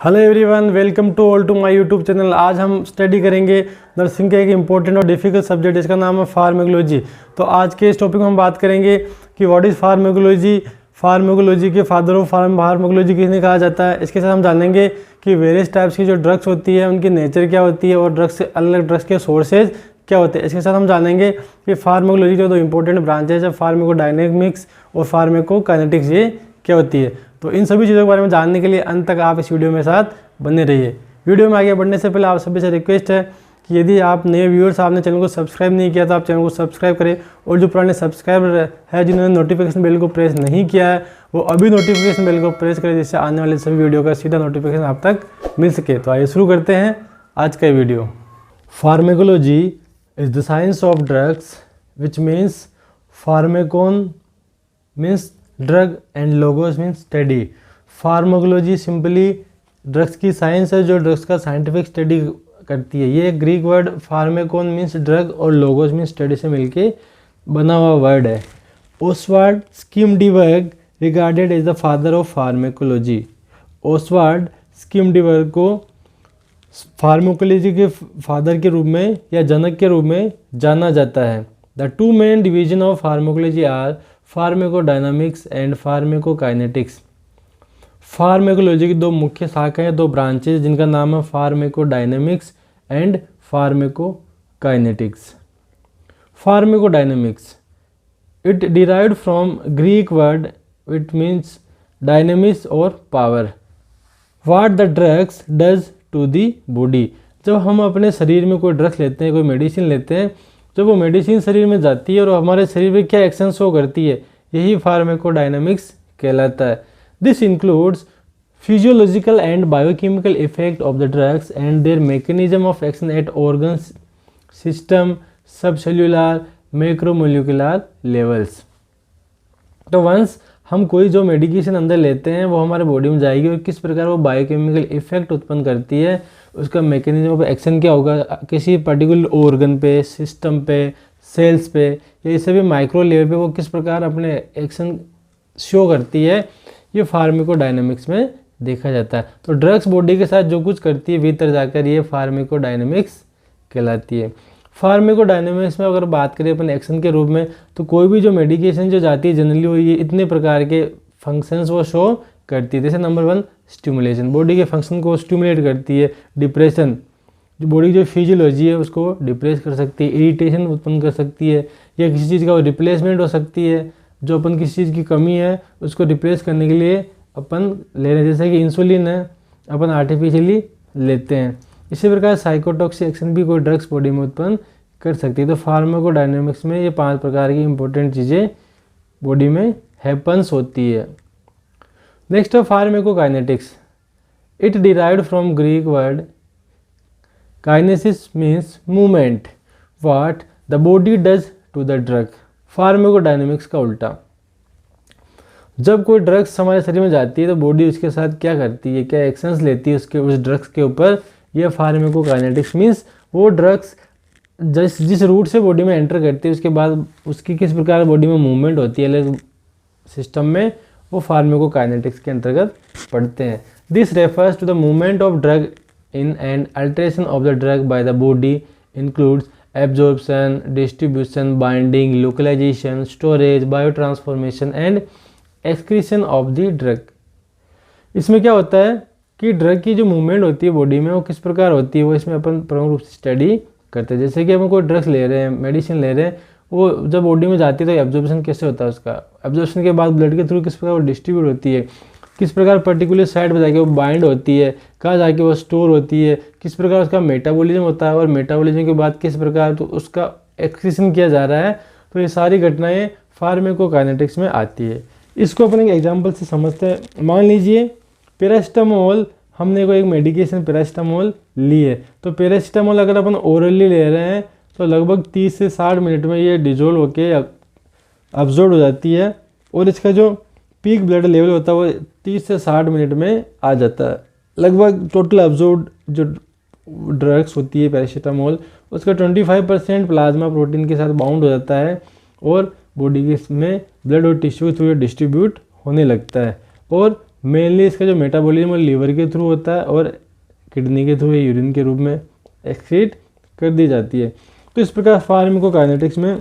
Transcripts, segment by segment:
Hello everyone, welcome to all to my YouTube channel. आज हम study करेंगे nursing का एक इम्पोर्टेंट और डिफिकल्ट सब्जेक्ट, जिसका नाम है फार्माकोलॉजी। तो आज के इस टॉपिक में हम बात करेंगे कि व्हाट इज़ फार्माकोलॉजी, फार्माकोलॉजी के फादर ऑफ फार्माकोलॉजी किन्हें कहा जाता है। इसके साथ हम जानेंगे कि वेरियस टाइप्स की जो ड्रग्स होती है उनकी नेचर क्या होती है और ड्रग्स से अलग ड्रग्स के सोर्सेज क्या होते हैं। इसके साथ हम जानेंगे कि फार्माकोलॉजी के दो इंपॉर्टेंट ब्रांचेज है, फार्माकोडायनेमिक्स और फार्माकोकाइनेटिक्स, ये क्या होती है। तो इन सभी चीज़ों के बारे में जानने के लिए अंत तक आप इस वीडियो में साथ बने रहिए। वीडियो में आगे बढ़ने से पहले आप सभी से रिक्वेस्ट है कि यदि आप नए व्यूअर्स, आपने चैनल को सब्सक्राइब नहीं किया तो आप चैनल को सब्सक्राइब करें, और जो पुराने सब्सक्राइबर है जिन्होंने नोटिफिकेशन बेल को प्रेस नहीं किया है वो अभी नोटिफिकेशन बेल को प्रेस करें, जिससे आने वाले सभी वीडियो का सीधा नोटिफिकेशन आप तक मिल सके। तो आइए शुरू करते हैं आज का video. Pharmacology is the science of drugs which means pharmakon means drug and logos means study. Pharmacology simply drugs की साइंस है जो ड्रग्स का साइंटिफिक स्टडी करती है। ये Greek word pharmakon means drug और लोगोस मीन्स स्टडी से मिलके बना हुआ वर्ड है। Oswald Schmiedeberg regarded as the father of pharmacology. Oswald Schmiedeberg को फार्माकोलॉजी के फादर के रूप में या जनक के रूप में जाना जाता है। The two main division of pharmacology are pharmacodynamics and pharmacokinetics. Pharmacology की दो मुख्य शाखाएं, दो ब्रांचेज, जिनका नाम है pharmacodynamics and pharmacokinetics. Pharmacodynamics it derived from Greek word it means dynamics और power. What the drugs does to the body. जब हम अपने शरीर में कोई ड्रग्स लेते हैं, कोई मेडिसिन लेते हैं, जब वो मेडिसिन शरीर में जाती है और हमारे शरीर में क्या एक्शन शो करती है, यही फार्माकोडायनामिक्स कहलाता है। This includes physiological and biochemical effect of the drugs and their mechanism of action at organs system subcellular macromolecular levels. तो वंस हम कोई जो मेडिकेशन अंदर लेते हैं वो हमारे बॉडी में जाएगी और किस प्रकार वो बायोकेमिकल इफेक्ट उत्पन्न करती है, उसका मैकेनिज्म ऑफ एक्शन क्या होगा किसी पर्टिकुलर ऑर्गन पे, सिस्टम पे, सेल्स पे, या इसे भी माइक्रो लेवल पे वो किस प्रकार अपने एक्शन शो करती है, ये फार्माकोडायनामिक्स में देखा जाता है। तो ड्रग्स बॉडी के साथ जो कुछ करती है भीतर जाकर, ये फार्माकोडायनामिक्स कहलाती है। फार्माकोडायनामिक्स में अगर बात करें अपन एक्शन के रूप में, तो कोई भी जो मेडिकेशन जो जाती है जनरली वो ये इतने प्रकार के फंक्शंस वो शो करती है। जैसे नंबर 1 स्टिमुलेशन, बॉडी के फंक्शन को स्टिमुलेट करती है। डिप्रेशन, जो बॉडी की जो फिजियोलॉजी है उसको डिप्रेस कर सकती है। इरिटेशन उत्पन्न कर सकती है, या किसी चीज़ का रिप्लेसमेंट हो सकती है। जो अपन किसी चीज़ की कमी है उसको रिप्लेस करने के लिए अपन ले रहे हैं, जैसे कि इंसुलिन है अपन आर्टिफिशियली लेते हैं। इसी प्रकार साइकोटॉक्सिक एक्शन भी कोई ड्रग्स बॉडी में उत्पन्न कर सकती है। तो फार्माकोडायनामिक्स में ये 5 प्रकार की इंपॉर्टेंट चीज़ें बॉडी में हैपन्स होती है। नेक्स्ट है pharmacokinetics. It derived from Greek word kinesis means movement, what the body does to the drug. Pharmacodynamics का उल्टा, जब कोई ड्रग्स हमारे शरीर में जाती है तो बॉडी उसके साथ क्या करती है, क्या एक्शंस लेती है उसके उस ड्रग्स के ऊपर, यह फार्माकोकाइनेटिक्स मीन्स वो ड्रग्स जिस रूट से बॉडी में एंटर करती है उसके बाद उसकी किस प्रकार बॉडी में मूवमेंट होती है अलग सिस्टम में, वो फार्माकोकाइनेटिक्स के अंतर्गत पढ़ते हैं। This refers to the movement of drug in and alteration of the drug by the body includes absorption, distribution, binding, localisation, storage, biotransformation and excretion of the drug. इसमें क्या होता है कि ड्रग की जो मूवमेंट होती है बॉडी में वो किस प्रकार होती है, वो इसमें अपन प्रमुख रूप से स्टडी करते हैं। जैसे कि हम कोई ड्रग्स ले रहे हैं, मेडिसिन ले रहे हैं, वो जब बॉडी में जाती है तो एब्जॉर्प्शन कैसे होता है उसका, एब्जॉर्प्शन के बाद ब्लड के थ्रू किस प्रकार वो डिस्ट्रीब्यूट होती है, किस प्रकार पर्टिकुलर साइड पर जाके वो बाइंड होती है, कहाँ जाके वो स्टोर होती है, किस प्रकार उसका मेटाबॉलिज्म होता है, और मेटाबॉलिज्म के बाद किस प्रकार तो उसका एक्सक्रीशन किया जा रहा है। तो ये सारी घटनाएं फार्माकोकाइनेटिक्स में आती है। इसको अपन एक एग्जाम्पल से समझते हैं। मान लीजिए पैरासिटामोल, हमने कोई एक मेडिकेशन पैरासिटामोल ली है, तो पैरासिटामोल अगर अपन ओरली ले रहे हैं तो लगभग 30 से 60 मिनट में ये डिजोल्व होके अब्जॉर्ब हो जाती है, और इसका जो पीक ब्लड लेवल होता है वो 30 से 60 मिनट में आ जाता है। लगभग टोटल अब्जॉर्ब जो ड्रग्स होती है पैरासिटामोल, उसका 25% प्लाज्मा प्रोटीन के साथ बाउंड हो जाता है और बॉडी के में ब्लड और टिश्यू के थ्रू डिस्ट्रीब्यूट होने लगता है। और मेनली इसका जो मेटाबॉलिज्म लीवर के थ्रू होता है और किडनी के थ्रू या यूरिन के रूप में एक्सक्रीट कर दी जाती है। तो इस प्रकार फार्माकोकाइनेटिक्स में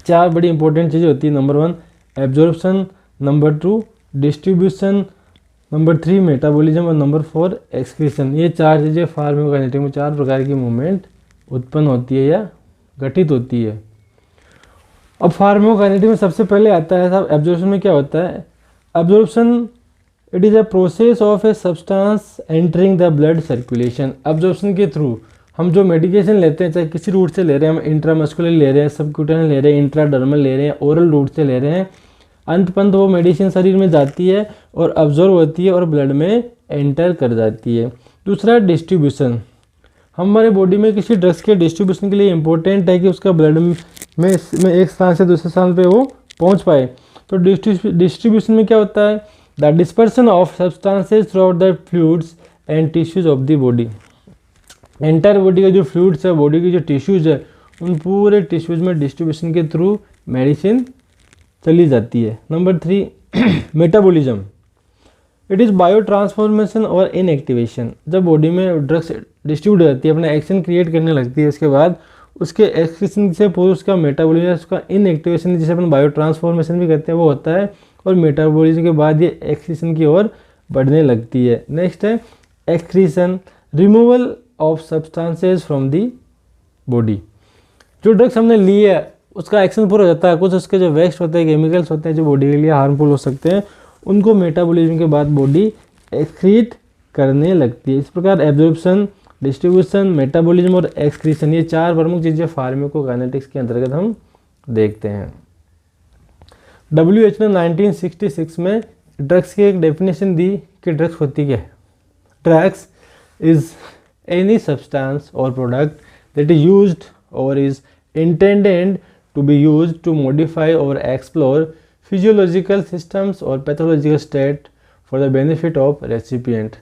4 बड़ी इंपॉर्टेंट चीज़ें होती है। Number 1 absorption, number 2 distribution, number 3 metabolism और नंबर 4 एक्सक्रीशन। ये 4 चीज़ें फार्माकोकाइनेटिक्स में 4 प्रकार की मूवमेंट उत्पन्न होती है या घटित होती है। अब फार्माकोकाइनेटिक्स में सबसे पहले आता है साहब एब्जॉर्प्शन में क्या होता है। Absorption it is a process of a substance entering the blood circulation. Absorption के थ्रू हम जो मेडिकेशन लेते हैं, चाहे किसी रूट से ले रहे हैं, हम इंट्रामस्कुलर ले रहे हैं, सबक्यूटेनियस ले रहे हैं, इंट्राडर्मल ले रहे हैं, ओरल रूट से ले रहे हैं, अंत पंत वो मेडिसिन शरीर में जाती है और अब्जॉर्व होती है और ब्लड में एंटर कर जाती है। दूसरा डिस्ट्रीब्यूशन, हमारे बॉडी में किसी ड्रग्स के डिस्ट्रीब्यूशन के लिए इम्पोर्टेंट है कि उसका ब्लड में एक स्थान से दूसरे स्थान पे वो पहुंच पाए। तो डिस्ट्रीब्यूशन में क्या होता है, the dispersion of substances through out the fluids and tissues of the body. Entire body का जो फ्लूइड्स है, बॉडी की जो टिश्यूज है, उन पूरे टिश्यूज में डिस्ट्रीब्यूशन के थ्रू मेडिसिन चली जाती है। Number 3 metabolism, it is bio transformation और इनएक्टिवेशन। जब बॉडी में ड्रग्स डिस्ट्रीब्यूट हो जाती है, अपना एक्शन क्रिएट करने लगती है, उसके बाद उसके एक्सक्रीशन से पूरा उसका मेटाबॉलिज्म, उसका इनएक्टिवेशन जिसे अपन बायो ट्रांसफॉर्मेशन भी कहते हैं वो होता है, और मेटाबॉलिज्म के बाद ये एक्सक्रीशन की ओर बढ़ने लगती है। नेक्स्ट है excretion, removal of substances from the body. जो ड्रग्स हमने ली है उसका एक्शन पूरा हो जाता है, कुछ उसके जो वेस्ट होते हैं, केमिकल्स होते हैं जो बॉडी के लिए हार्मफुल हो सकते हैं, उनको मेटाबॉलिज्म के बाद बॉडी एक्सक्रीट करने लगती है। इस प्रकार एब्जॉर्प्शन, डिस्ट्रीब्यूशन, मेटाबॉलिज्म और एक्सक्रीशन, ये 4 प्रमुख चीज़ें फार्माकोकाइनेटिक्स के अंतर्गत हम देखते हैं। WHO ने 1966 में ड्रग्स की एक डेफिनेशन दी कि ड्रग्स होती क्या है। ड्रग्स इज एनी सब्सटेंस और प्रोडक्ट दैट इज यूज्ड और is intended to be used to modify or explore physiological systems or pathological state for the benefit of recipient।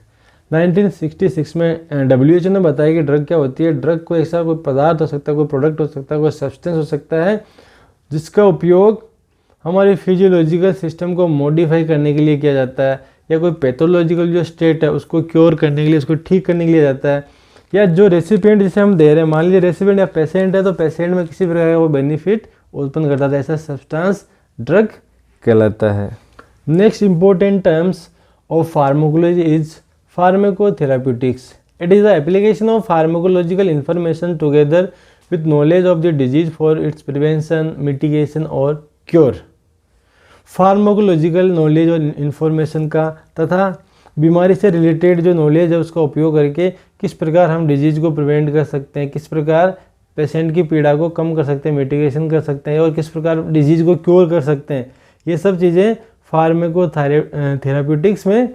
1966 में WHO ने बताया कि ड्रग क्या होती है। ड्रग कोई ऐसा कोई पदार्थ हो सकता है, कोई प्रोडक्ट हो सकता है, कोई सब्सटेंस हो सकता है जिसका उपयोग हमारे फिजियोलॉजिकल सिस्टम को मॉडिफाई करने के लिए किया जाता है, या कोई पैथोलॉजिकल जो स्टेट है उसको क्योर करने के लिए, उसको ठीक करने के लिए जाता है, या जो रेसिपिएंट जिसे हम दे रहे हैं, मान लीजिए रेसिपिएंट या पेशेंट है, तो पेशेंट में किसी प्रकार का वो बेनिफिट उत्पन्न करता है, ऐसा सब्सटेंस ड्रग कहलाता है। Next important terms of pharmacology is pharmacotherapeutics. It is the application of pharmacological information together with knowledge of the disease for its prevention, mitigation और क्योर। फार्माकोलॉजिकल नॉलेज और इन्फॉर्मेशन का तथा बीमारी से रिलेटेड जो knowledge है उसका उपयोग करके किस प्रकार हम डिजीज़ को प्रिवेंट कर सकते हैं, किस प्रकार पेशेंट की पीड़ा को कम कर सकते हैं, मिटिगेशन कर सकते हैं, और किस प्रकार डिजीज़ को क्योर कर सकते हैं, ये सब चीज़ें फार्माकोथेराप्यूटिक्स में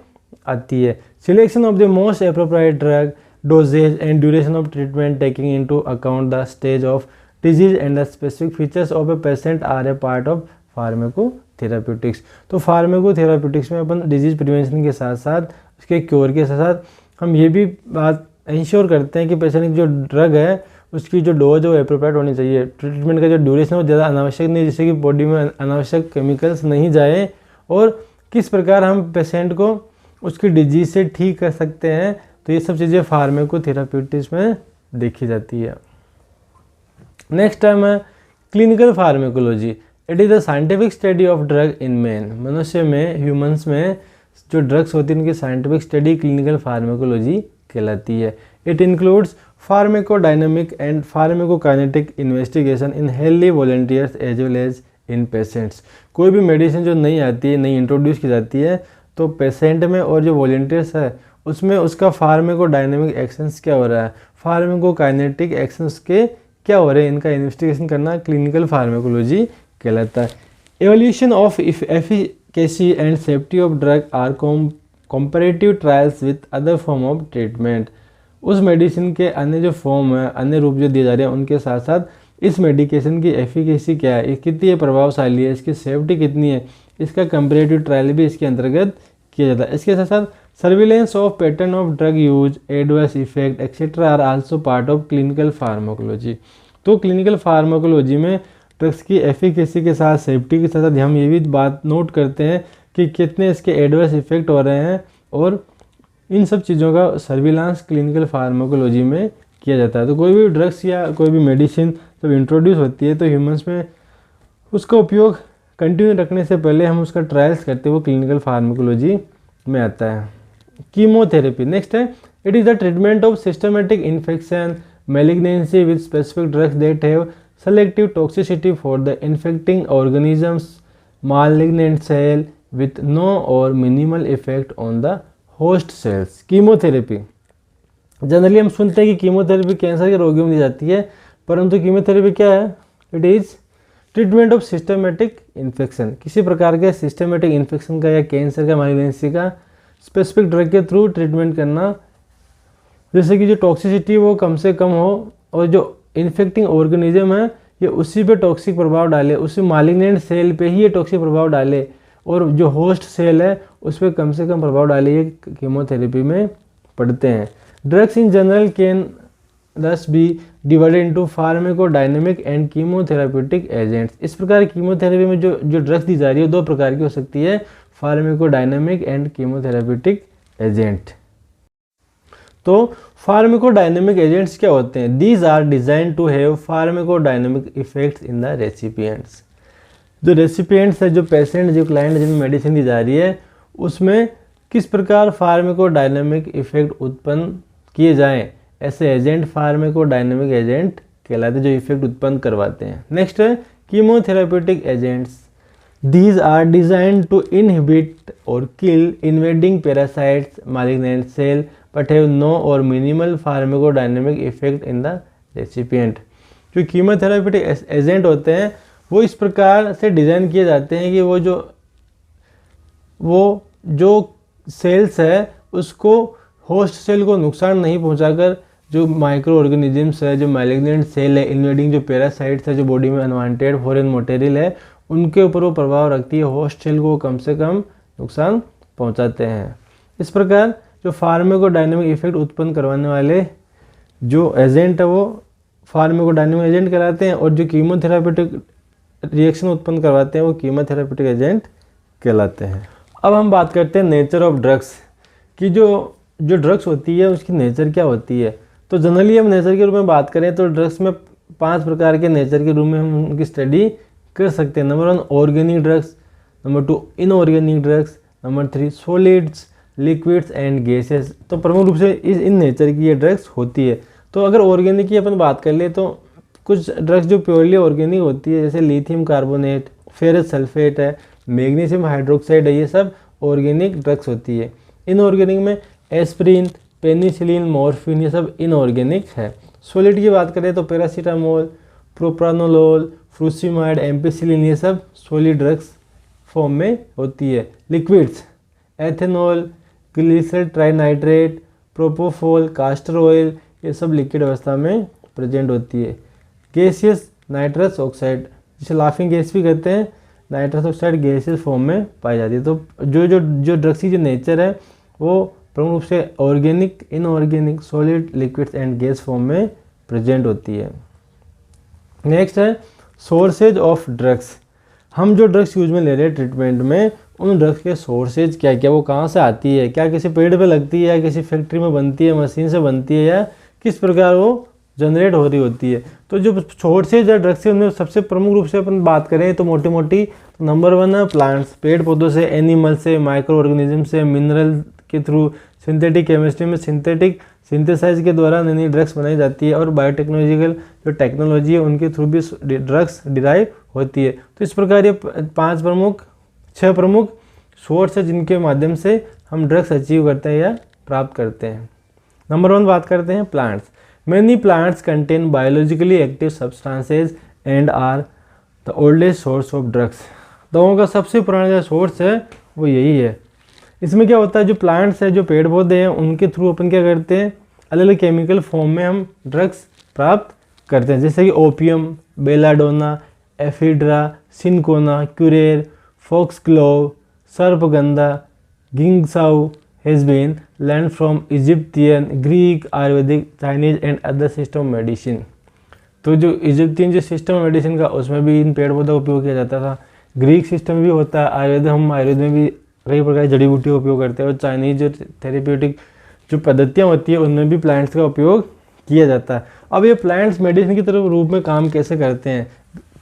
आती है। Selection of the most appropriate drug, dosages and duration of treatment taking into account the stage of disease and the specific features of a patient are a part of pharmacotherapeutics. तो फार्माकोथेराप्यूटिक्स में अपन disease prevention के साथ साथ उसके cure के साथ साथ हम ये भी बात इंश्योर करते हैं कि पेशेंट की जो ड्रग है उसकी जो डोज है वो एप्रोप्रिएट होनी चाहिए। ट्रीटमेंट का जो ड्यूरेशन है वो ज़्यादा अनावश्यक नहीं, जिससे कि बॉडी में अनावश्यक केमिकल्स नहीं जाए, और किस प्रकार हम पेशेंट को उसकी डिजीज से ठीक कर सकते हैं। तो ये सब चीज़ें फार्माकोथेराप्यूटिक्स में देखी जाती है। नेक्स्ट टर्म है clinical pharmacology. It is the scientific study of drug in man. मनुष्य में, ह्यूमंस में जो ड्रग्स होती हैं उनकी साइंटिफिक स्टडी क्लिनिकल फार्माकोलॉजी कहलाती है। It includes pharmacodynamic and pharmacokinetic investigation in healthy volunteers as well as in patients. कोई भी मेडिसिन जो नई आती है, नई इंट्रोड्यूस की जाती है, तो पेशेंट में और जो वॉलंटियर्स है उसमें उसका फार्माकोडायनेमिक एक्शंस क्या हो रहा है, फार्माकोकाइनेटिक एक्शंस के क्या हो रहे हैं, इनका इन्वेस्टिगेशन करना क्लिनिकल फार्माकोलॉजी कहलाता है। Evolution of efficacy and safety of drug are comparative trials with other form of treatment. उस मेडिसिन के अन्य जो फॉर्म है, अन्य रूप जो दिए जा रहे हैं, उनके साथ साथ इस मेडिकेशन की एफिकेसी क्या है, कितनी प्रभावशाली है, इसकी सेफ्टी कितनी है, इसका कंपैरेटिव ट्रायल भी इसके अंतर्गत किया जाता है। इसके साथ साथ surveillance of pattern of drug use, adverse effect etcetera are also part of clinical pharmacology. तो क्लिनिकल फार्माकोलॉजी में ड्रग्स की एफिकेसी के साथ सेफ्टी के साथ हम ये भी बात नोट करते हैं कि कितने इसके एडवर्स इफेक्ट हो रहे हैं, और इन सब चीज़ों का सर्विलांस क्लिनिकल फार्माकोलॉजी में किया जाता है। तो कोई भी ड्रग्स या कोई भी मेडिसिन जब इंट्रोड्यूस होती है तो ह्यूमंस में उसका उपयोग कंटिन्यू रखने से पहले हम उसका ट्रायल्स करते हैं, वो क्लिनिकल फार्माकोलॉजी में आता है। कीमोथेरेपी नेक्स्ट है, it is the treatment of systematic infection malignancy with specific drugs that have selective toxicity for the infecting organisms, malignant cell with no or minimal effect on the host cells। Chemotherapy generally हम सुनते हैं कि chemotherapy cancer के रोगियों में दी जाती है, परंतु कीमोथेरेपी क्या है? It is treatment of systematic infection, किसी प्रकार के सिस्टमेटिक इन्फेक्शन का या कैंसर का, मालिग्नेंसी का स्पेसिफिक ड्रग के थ्रू ट्रीटमेंट करना, जैसे कि जो टॉक्सिसिटी वो कम से कम हो और जो इन्फेक्टिंग ऑर्गेनिज्म है ये उसी पे टॉक्सिक प्रभाव डाले, उसी मालिग्नेंट सेल पे ही ये टॉक्सिक प्रभाव डाले, और जो होस्ट सेल है उस पर कम से कम प्रभाव डाले, ये कीमोथेरेपी में पड़ते हैं। Drugs in general can thus be divided into pharmacodynamic and chemotherapeutic agents. इस प्रकार कीमोथेरेपी में जो ड्रग्स दी जा रही है दो प्रकार की हो सकती है, फार्माकोडायनेमिक एंड कीमोथेराप्यूटिक एजेंट। तो फार्माकोडायनेमिक एजेंट्स क्या होते हैं? These are design to have pharmacodynamic effects in the recipients. जो रेसिपिएंट्स है, जो पेशेंट, जो क्लाइंट जिनमें मेडिसिन दी जा रही है, उसमें किस प्रकार फार्माकोडायनेमिक इफेक्ट उत्पन्न किए जाएं, ऐसे एजेंट फार्माकोडायनेमिक एजेंट कहलाते हैं, जो इफेक्ट उत्पन्न करवाते हैं। नेक्स्ट है chemotherapeutic agents. These are designed to inhibit or kill invading parasites, malignant cell, but have no or minimal pharmacodynamic effect in the recipient। जो कीमोथेराप्यूटिक एजेंट होते हैं वो इस प्रकार से डिज़ाइन किए जाते हैं कि वो जो सेल्स है उसको, होस्ट सेल को नुकसान नहीं पहुंचाकर, जो माइक्रो ऑर्गेनिजम्स है, जो मैलिग्नेंट सेल है, इन्वेडिंग जो पैरासाइट्स है, जो बॉडी में अनवांटेड फॉरेन मटेरियल है, उनके ऊपर वो प्रभाव रखती है, होस्ट सेल को कम से कम नुकसान पहुंचाते हैं। इस प्रकार जो फार्माकोडायनेमिक इफेक्ट उत्पन्न करवाने वाले जो एजेंट है वो फार्माकोडायनेमिक एजेंट कहलाते हैं, और जो कीमोथेराप्यूटिक रिएक्शन उत्पन्न करवाते हैं वो कीमोथेराप्यूटिक एजेंट कहलाते हैं। अब हम बात करते हैं नेचर ऑफ ड्रग्स की। जो ड्रग्स होती है उसकी नेचर क्या होती है? तो जनरली हम नेचर के रूप में बात करें तो ड्रग्स में 5 प्रकार के नेचर के रूप में हम उनकी स्टडी कर सकते हैं। Number 1 organic drugs, number 2 inorganic drugs, number 3 solids, liquids and gases. तो प्रमुख रूप से इन नेचर की ये ड्रग्स होती है। तो अगर ऑर्गेनिक की अपन बात कर ले तो कुछ ड्रग्स जो प्योरली ऑर्गेनिक होती है, जैसे लिथियम कार्बोनेट, फेरस सल्फेट है, मैग्नीशियम हाइड्रोक्साइड है, ये सब ऑर्गेनिक ड्रग्स होती है। इनऑर्गेनिक में एस्प्रिन, पेनिसिलिन, मॉर्फिन, ये सब इनऑर्गेनिक है। सॉलिड की बात करें तो पैरासीटामोल, प्रोप्रानोलोल, फ्रूसिमाइड, एम्पिसिलिन, ये सब सॉलिड ड्रग्स फॉर्म में होती है। Liquids ethanol, glycerol trinitrate, propofol, caster oil, ये सब लिक्विड अवस्था में प्रेजेंट होती है। गैसियस नाइट्रस ऑक्साइड, जिसे लाफिंग गैस भी कहते हैं, नाइट्रस ऑक्साइड गैसियस फॉर्म में पाई जाती है। तो जो ड्रग्स की जो नेचर है वो प्रमुख रूप से organic, inorganic, solid, liquids and gas form में प्रेजेंट होती है। नेक्स्ट है सोर्सेज ऑफ ड्रग्स। हम जो ड्रग्स यूज में ले रहे हैं ट्रीटमेंट में, उन ड्रग्स के सोर्सेज क्या क्या, वो कहाँ से आती है, क्या किसी पेड़ पे लगती है या किसी फैक्ट्री में बनती है, मशीन से बनती है, या किस प्रकार वो जनरेट हो रही होती है। तो जो सोर्सेज है ड्रग्स से उनमें सबसे प्रमुख रूप से अपन बात करें तो मोटी मोटी नंबर 1 है प्लांट्स, पेड़ पौधों से, एनिमल से, माइक्रो ऑर्गेनिज्म से, मिनरल के थ्रू, सिंथेटिक केमिस्ट्री में सिंथेटिक सिंथेसाइज के द्वारा नई नई ड्रग्स बनाई जाती है, और बायोटेक्नोलॉजिकल जो टेक्नोलॉजी है उनके थ्रू भी ड्रग्स डिराइव होती है। तो इस प्रकार ये 6 प्रमुख सोर्स है जिनके माध्यम से हम ड्रग्स अचीव करते हैं या प्राप्त करते हैं। नंबर 1 बात करते हैं plants. Many plants contain biologically active substances and are the oldest source of drugs. दवाओं का सबसे पुराना जो सोर्स है वो यही है। इसमें क्या होता है, जो प्लांट्स है, जो पेड़ पौधे हैं, उनके थ्रू अपन क्या करते हैं, अलग अलग केमिकल फॉर्म में हम ड्रग्स प्राप्त करते हैं, जैसे कि opium, belladonna, ephedra, cinchona, curare, foxglove, sarpagandha, गिंगसाउ has been learn from Egyptian, Greek, Ayurvedic, Chinese and other system medicine. तो जो इजिप्टियन जो सिस्टम मेडिसिन का, उसमें भी इन पेड़ पौधों का उपयोग किया जाता था। ग्रीक सिस्टम भी होता है, हम आयुर्वेद में भी कई प्रकार की जड़ी बूटी का उपयोग करते हैं, और चाइनीज जो थेरेप्यूटिक जो पद्धतियाँ होती है उनमें भी प्लांट्स का उपयोग किया जाता है। अब ये प्लांट्स मेडिसिन की तरफ रूप में काम कैसे करते हैं,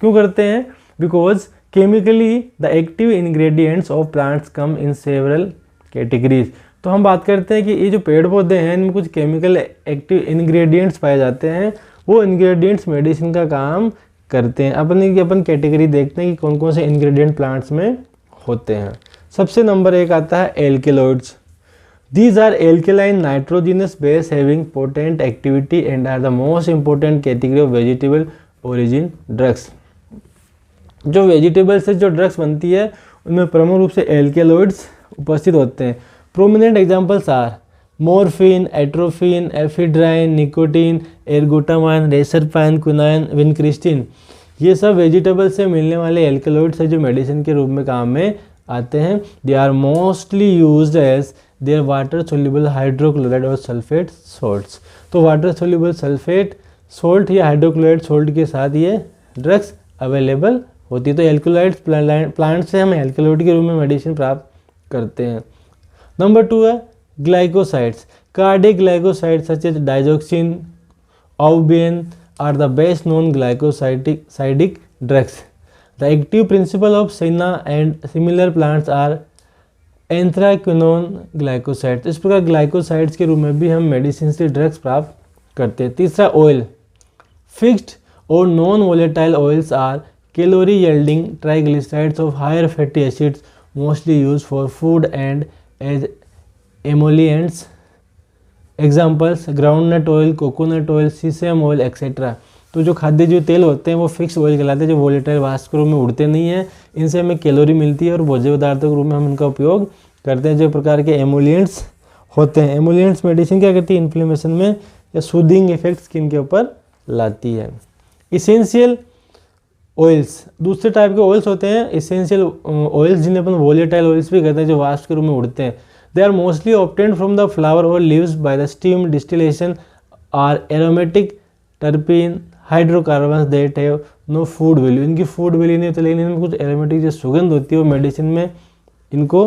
क्यों करते हैं? Because chemically the active ingredients of plants come in several categories. तो हम बात करते हैं कि ये जो पेड़ पौधे हैं इनमें कुछ केमिकल एक्टिव इंग्रेडिएंट्स पाए जाते हैं, वो इंग्रेडिएंट्स मेडिसिन का काम करते हैं। अपन कैटेगरी देखते हैं कि कौन कौन से इंग्रेडिएंट प्लांट्स में होते हैं। सबसे नंबर 1 आता है alkaloids. These are alkaline nitrogenous base having potent activity and are the most important category of vegetable origin drugs। जो वेजिटेबल से जो ड्रग्स बनती है उनमें प्रमुख रूप से एल्केलॉइड्स उपस्थित होते हैं। Prominent examples are morphine, atropine, ephedrine, nicotine, ergotamine, reserpine, quinine, vincristine. ये सब वेजिटेबल से मिलने वाले एल्केलॉइड्स है जो मेडिसिन के रूप में काम में आते हैं। They are mostly used as their water soluble hydrochloride और सल्फेट सॉल्ट्स। तो वाटर सोल्यूबल सल्फेट सॉल्ट या हाइड्रोक्लोराइड सॉल्ट के साथ ये ड्रग्स अवेलेबल होती है। तो एल्कलॉइड्स प्लांट से हम एल्कलॉइड के रूप में मेडिसिन प्राप्त करते हैं। नंबर 2 है glycosides. Cardiac glycosides such as digoxin, ouabain are the best known glycosidic drugs. The active principle of senna and similar plants are anthraquinone glycosides. इस प्रकार ग्लाइकोसाइड्स के रूप में भी हम मेडिसिन से ड्रग्स प्राप्त करते हैं। तीसरा ऑयल। फिक्स्ड और non volatile oils are calorie yielding triglycerides of higher fatty acids mostly use for food and as emollients. Examples groundnut oil, coconut oil, sesame oil etcetera. तो जो खाद्य जो तेल होते हैं वो फिक्स ऑयल कहलाते हैं, जो वोलेटाइल वाष्प के रूप में उड़ते नहीं हैं। इनसे हमें कैलोरी मिलती है और भोज्य पदार्थों के रूप में हम इनका उपयोग करते हैं। जो प्रकार के एमोलिएंट्स होते हैं, एमोलिएंट्स मेडिसिन क्या करती है? इन्फ्लेमेशन में या सूदिंग इफेक्ट स्किन के ऊपर लाती है। इसेंशियल ऑयल्स, दूसरे टाइप के ऑयल्स होते हैं इसेंशियल ऑयल्स, जिन्हें अपन वोलेटाइल ऑयल्स भी कहते हैं, जो वाष्प के रूप में उड़ते हैं। They are mostly obtained from the flower और leaves by the steam distillation are aromatic terpene hydrocarbons that have no food value. इनकी फूड वैल्यू नहीं होती, लेकिन इनमें कुछ एरोमेटिक जो सुगंध होती है वो मेडिसिन में इनको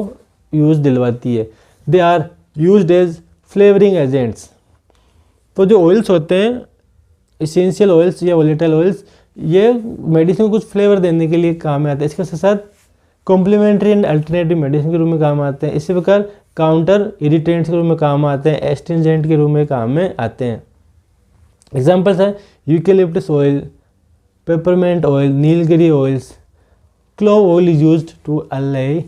यूज दिलवाती है। They are used as flavouring agents. तो जो ऑयल्स होते हैं इसेंशियल ऑयल्स या वोलेटाइल ऑयल्स, ये मेडिसिन को कुछ फ्लेवर देने के लिए काम में आते हैं। इसके साथ साथ कॉम्प्लीमेंट्री एंड अल्टरनेटिव मेडिसिन के रूप में काम आते हैं। इसी प्रकार काउंटर इरिटेंट्स के रूप में काम आते हैं, एस्ट्रिंजेंट के रूप में काम में आते हैं। एग्जाम्पल्स है eucalyptus oil, peppermint oil, nilgiri oils. Clove oil is used to allay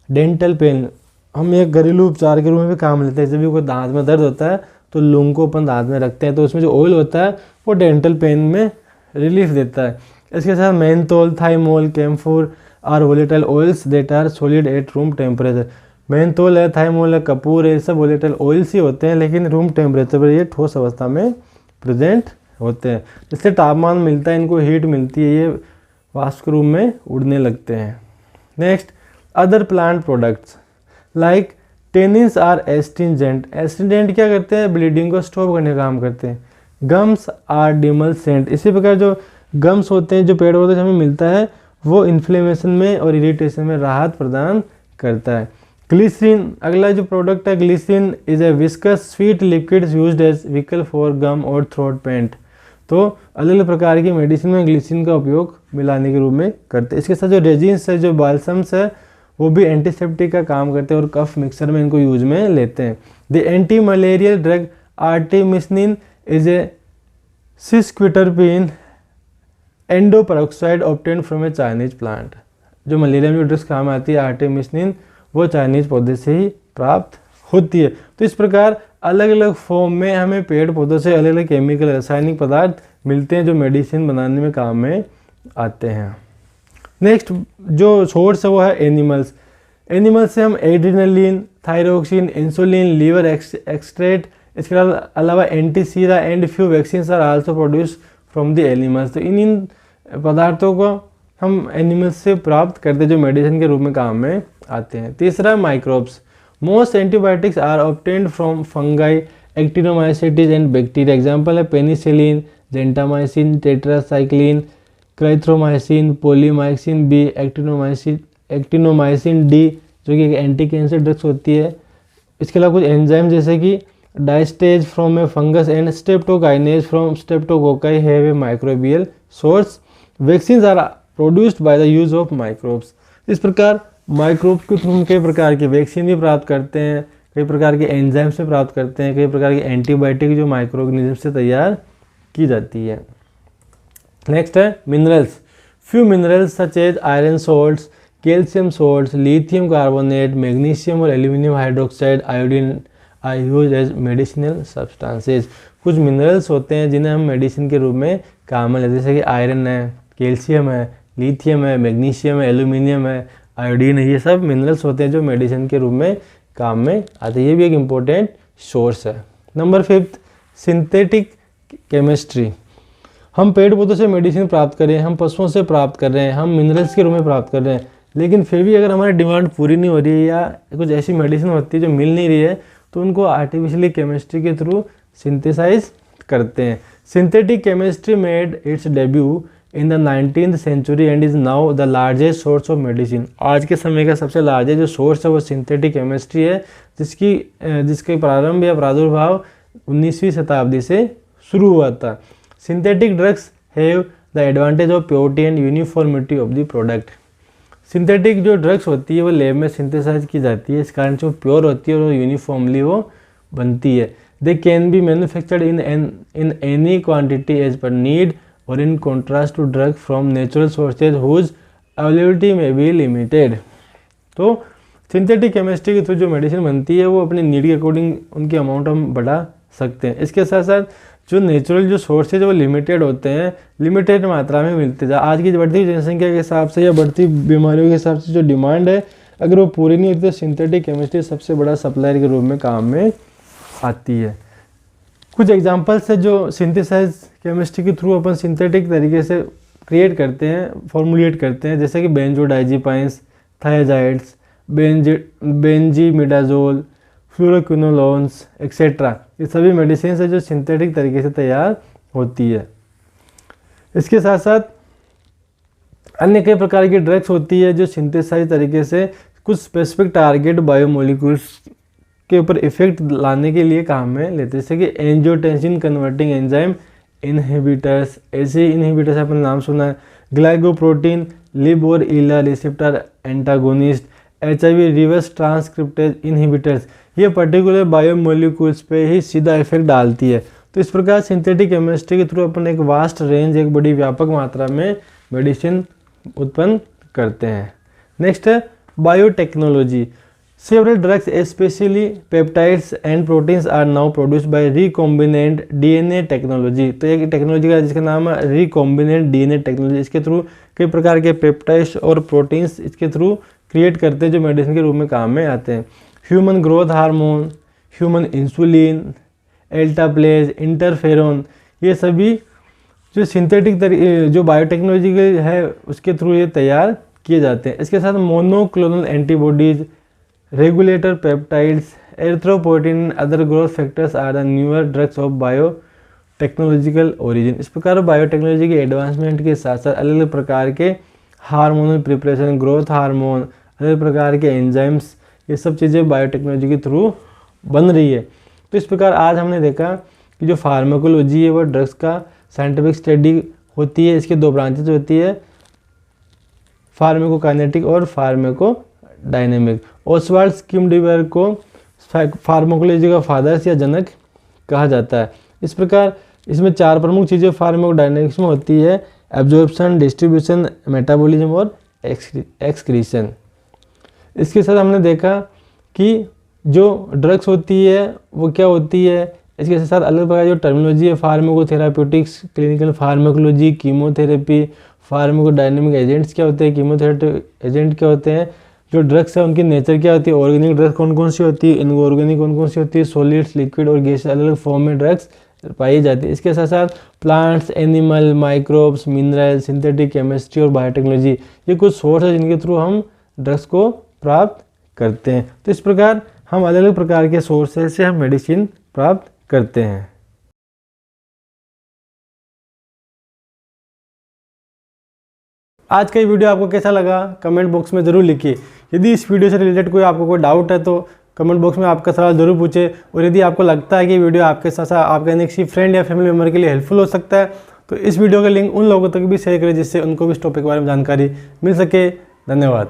dental pain. हम एक घरेलू उपचार के रूप में भी काम लेते हैं। जब भी कोई दांत में दर्द होता है तो लौंग को अपन दांत में रखते हैं, तो उसमें जो ऑयल होता है वो डेंटल पेन में रिलीफ देता है। इसके साथ menthol, thymol, camphor are volatile oils that are solid at room temperature. Menthol है, थाइमोल है, कपूर है, ये सब वोलेटाइल ऑयल्स ही होते हैं, लेकिन रूम टेम्परेचर पर ये ठोस अवस्था में प्रेजेंट होते हैं। जिससे तापमान मिलता है, इनको हीट मिलती है, ये वाष्प के रूप में उड़ने लगते हैं। Next other plant products like tannins are astringent. Astringent क्या करते हैं? ब्लीडिंग को स्टॉप करने का काम करते हैं। Gums are demulcent. इसी प्रकार जो गम्स होते हैं, जो पेड़ पौधे से हमें मिलता है, वो इन्फ्लेमेशन में और इरिटेशन में राहत प्रदान करता है। ग्लिसरीन, अगला जो प्रोडक्ट है glycerine is a viscous sweet liquid used as vehicle for gum और थ्रोट पेंट। तो अलग अलग प्रकार की मेडिसिन में ग्लिसरीन का उपयोग मिलाने के रूप में करते हैं। इसके साथ जो रेजिन्स है, जो बाल्सम्स है, वो भी एंटीसेप्टिक का काम करते हैं और कफ मिक्सर में इनको यूज में लेते हैं। The anti malarial drug artemisinin is a sesquiterpene endoperoxide obtained from a Chinese plant. जो मलेरिया में जो ड्रग्स काम आती है आर्टेमिसिनिन, वो चाइनीज पौधे से ही प्राप्त होती है। तो इस प्रकार अलग अलग फॉर्म में हमें पेड़ पौधों से अलग अलग केमिकल रासायनिक पदार्थ मिलते हैं जो मेडिसिन बनाने में काम में आते हैं। नेक्स्ट जो सोर्स है वो है एनिमल्स। एनिमल्स से हम adrenaline, thyroxine, insulin, liver extract, इसके अलावा antisera and few vaccines are also produce from the animals. तो इन पदार्थों को हम एनिमल्स से प्राप्त करते हैं जो मेडिसिन के रूप में काम में आते हैं। तीसरा microbes. Most antibiotics are obtained from fungi, actinomycetes and bacteria. Example है penicillin, gentamicin, tetracycline, erythromycin, polymyxin B, actinomycin D, जो कि एक एंटी कैंसर ड्रग्स होती है। इसके अलावा कुछ एंजाइम जैसे कि diastase from a fungus and streptokinase from streptococci have a microbial source. Vaccines are produced by the use of microbes. इस प्रकार माइक्रोब्स के थ्रू हम कई प्रकार के वैक्सीन भी प्राप्त करते हैं, कई प्रकार के एंजाइम से प्राप्त करते हैं, कई प्रकार की एंटीबायोटिक जो माइक्रो ऑर्गेनिज्म से तैयार की जाती है। नेक्स्ट है minerals. Few minerals such as iron salts, calcium salts, lithium carbonate, magnesium और aluminium hydroxide, iodine are used as medicinal substances. कुछ मिनरल्स होते हैं जिन्हें हम मेडिसिन के रूप में काम में लेते हैं, जैसे कि आयरन है, कैल्शियम है, लिथियम है, मैग्नीशियम है, एल्यूमिनियम है, आयोडीन है। ये सब मिनरल्स होते हैं जो मेडिसिन के रूप में काम में आते हैं। ये भी एक इम्पोर्टेंट सोर्स है। Number 5 synthetic chemistry. हम पेड़ पौधों से मेडिसिन प्राप्त कर रहे हैं, हम पशुओं से प्राप्त कर रहे हैं, हम मिनरल्स के रूप में प्राप्त कर रहे हैं, लेकिन फिर भी अगर हमारी डिमांड पूरी नहीं हो रही है या कुछ ऐसी मेडिसिन होती है जो मिल नहीं रही है, तो उनको आर्टिफिशियली केमिस्ट्री के थ्रू सिंथेसाइज करते हैं। Synthetic chemistry made its debut in the 19th century and is now the largest source of medicine. आज के समय का सबसे लार्जेस्ट जो सोर्स है वो सिंथेटिक केमिस्ट्री है, जिसके प्रारंभ या प्रादुर्भाव 19वीं शताब्दी से शुरू हुआ था। Synthetic drugs have the advantage of purity and uniformity of the product. Synthetic जो ड्रग्स होती है वो लैब में सिंथेसाइज की जाती है, इस कारण से वो प्योर होती है और यूनिफॉर्मली वो बनती है। They can be manufactured in any quantity as per need और in contrast to drug from natural sources whose availability may be limited. तो सिंथेटिक केमिस्ट्री के थ्रू जो मेडिसिन बनती है वो अपनी नीड के अकॉर्डिंग उनकी अमाउंट हम बढ़ा सकते हैं। इसके साथ साथ जो नेचुरल जो सोर्सेज वो लिमिटेड होते हैं, लिमिटेड मात्रा में मिलते हैं। आज की बढ़ती जनसंख्या के हिसाब से या बढ़ती बीमारियों के हिसाब से जो डिमांड है, अगर वो पूरी नहीं होती तो सिंथेटिक केमिस्ट्री सबसे बड़ा सप्लायर के रूप में काम में आती है। कुछ एग्जांपल्स है जो सिंथेसाइज केमिस्ट्री के थ्रू अपन सिंथेटिक तरीके से क्रिएट करते हैं, फॉर्मुलेट करते हैं, जैसे कि बेंजोडाइजिपाइंस, थायाजाइड्स, बेंजीमिडाजोल, फ्लोरोक्विनोलोन्स एक्सेट्रा। ये सभी मेडिसिन है जो सिंथेटिक तरीके से तैयार होती है। इसके साथ साथ अन्य कई प्रकार की ड्रग्स होती है जो सिंथेसाइज तरीके से कुछ स्पेसिफिक टारगेट बायोमोलिक्यूल्स के ऊपर इफेक्ट लाने के लिए काम में लेते हैं, जैसे कि एंजियोटेंसिन कन्वर्टिंग एंजाइम इनहिबिटर्स। ऐसे इनहिबिटर्स आपने नाम सुना है, ग्लाइकोप्रोटीन लिब और इला receptor antagonist, HIV reverse transcriptase inhibitors. ये पर्टिकुलर बायोमोलिक्यूल्स पे ही सीधा इफेक्ट डालती है। तो इस प्रकार सिंथेटिक केमिस्ट्री के थ्रू अपन एक वास्ट रेंज, एक बड़ी व्यापक मात्रा में मेडिसिन उत्पन्न करते हैं। नेक्स्ट है biotechnology. Several drugs, especially peptides and proteins, are now produced by recombinant DNA technology। तो एक टेक्नोलॉजी का जिसका नाम है recombinant DNA टेक्नोलॉजी। इसके थ्रू कई प्रकार के पेप्टाइड्स और प्रोटीन्स इसके थ्रू क्रिएट करते हैं जो मेडिसिन के रूप में काम में आते हैं। Human growth hormone, human insulin, alteplase, interferon, ये सभी जो सिंथेटिक जो बायोटेक्नोलॉजी के है उसके थ्रू ये तैयार किए जाते हैं। इसके साथ monoclonal antibodies, regulator peptides, erythropoietin, other growth factors are the newer drugs of biotechnological origin. इस प्रकार बायोटेक्नोलॉजी के एडवांसमेंट के साथ साथ अलग अलग प्रकार के हार्मोनल प्रिपरेशन, ग्रोथ हार्मोन, अलग प्रकार के एंजाइम्स, ये सब चीज़ें बायोटेक्नोलॉजी के थ्रू बन रही है। तो इस प्रकार आज हमने देखा कि जो फार्माकोलॉजी है वो ड्रग्स का साइंटिफिक स्टडी होती है। इसके दो ब्रांचेज होती है, फार्माकोकाइनेटिक और फार्माकोडायनेमिक। ओसवाल्ड स्किमडीवर को फार्माकोलॉजी का फादर्स या जनक कहा जाता है। इस प्रकार इसमें चार प्रमुख चीज़ें फार्माकोडायनेमिक्स में होती है, एब्जॉर्प्शन, डिस्ट्रीब्यूशन, मेटाबॉलिज्म और एक्सक्रीशन। इसके साथ हमने देखा कि जो ड्रग्स होती है वो क्या होती है, इसके साथ अलग प्रकार जो टर्मिनोलॉजी है, pharmacotherapeutics, clinical pharmacology, chemotherapy, pharmacodynamic agents क्या होते हैं, कीमोथेरेपी एजेंट क्या होते हैं, जो ड्रग्स है उनकी नेचर क्या होती है, ऑर्गेनिक ड्रग्स कौन कौन सी होती है, इनऑर्गेनिक कौन कौन सी होती है, सॉलिड्स, लिक्विड और गैस, अलग अलग फॉर्म में ड्रग्स पाई जाती है। इसके साथ साथ plants, animal, microbes, mineral, synthetic chemistry और बायोटेक्नोलॉजी, ये कुछ सोर्स है जिनके थ्रू हम ड्रग्स को प्राप्त करते हैं। तो इस प्रकार हम अलग अलग प्रकार के सोर्सेज से हम मेडिसिन प्राप्त करते हैं। आज का ये वीडियो आपको कैसा लगा कमेंट बॉक्स में ज़रूर लिखिए। यदि इस वीडियो से रिलेटेड कोई आपको कोई डाउट है तो कमेंट बॉक्स में आपका सवाल ज़रूर पूछें। और यदि आपको लगता है कि वीडियो आपके साथ साथ आपके किसी फ्रेंड या फैमिली मेम्बर के लिए हेल्पफुल हो सकता है तो इस वीडियो का लिंक उन लोगों तक भी शेयर करें जिससे उनको भी इस टॉपिक के बारे में जानकारी मिल सके। धन्यवाद।